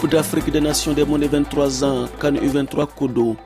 Coupe d'Afrique des Nations des moins de 23 ans, CAN U23 Kodo.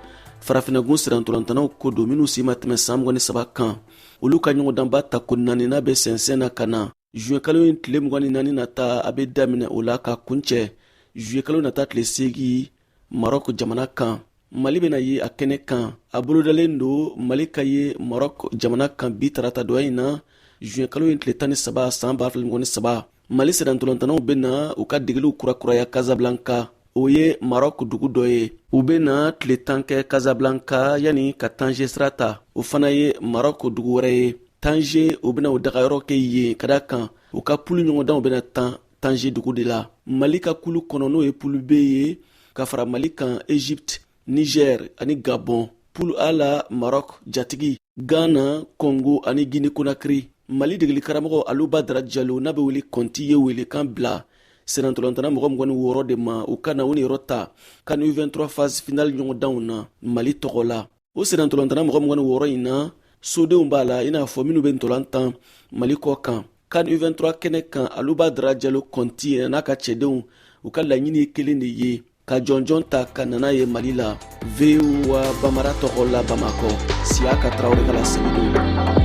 Farafinagun sirantolantanaw Kodo minnu si ma tɛmɛ san 23 kan. Olu ka ɲɔgɔndanba ta ko naani n'a bɛ sɛnsɛn na ka na. Juin kalo in tile 24 nata a bɛ daminɛ o la ka kuncɛ. Juillet kalo nata tile 8 Maroc jamana kan. Mali bɛna ye a kɛnɛ kan. A bolodalen do Mali ka ye Maroc jamana kan bi tarata dɔ in na. Juin kalo in tile 13 san 2023. Mali sirantolantanaw bɛna u ka degeliw kurakuraya Casablanca. O ye Maroc dugu dɔ ye. U bɛna tile 10 kɛ Casablanca yani ka Tanger sira ta. O fana ye Maroc dugu wɛrɛ ye. Tanger u bɛna u dagayɔrɔ kɛ yen ka da kan. U ka pulu ɲɔgɔndanw bɛna tan Tanger dugu de la. Mali ka kulu kɔnɔ n'o ye pulu B ye. Ka fara Mali kan Egypte, Niger ani Gabon. Pulu A la Maroc jatigi, Ghana, Congo ani Guinée Conakry. Mali degeli karamɔgɔ Aluba Darajalo n'a bɛ wele Konti ye wele kan bila sirantolantana mɔgɔ 26 de ma u ka na u niyɔrɔ ta CAN U23 phase finale ɲɔgɔndanw na Mali tɔgɔ la. O sirantolantana mɔgɔ 26 in na sodenw b'a la i n'a fɔ minnu bɛ ntolantan Mali kɔ kan. CAN U23 kɛnɛ kan Aluba Darajalo Konti n'a ka cɛdenw u ka laɲini ye kelen de ye ka jɔnjɔn ta ka nana ye Mali la. VOA Bamara tɔgɔ la Bamakɔ. Siaka Traoré ka la sɛbɛnni.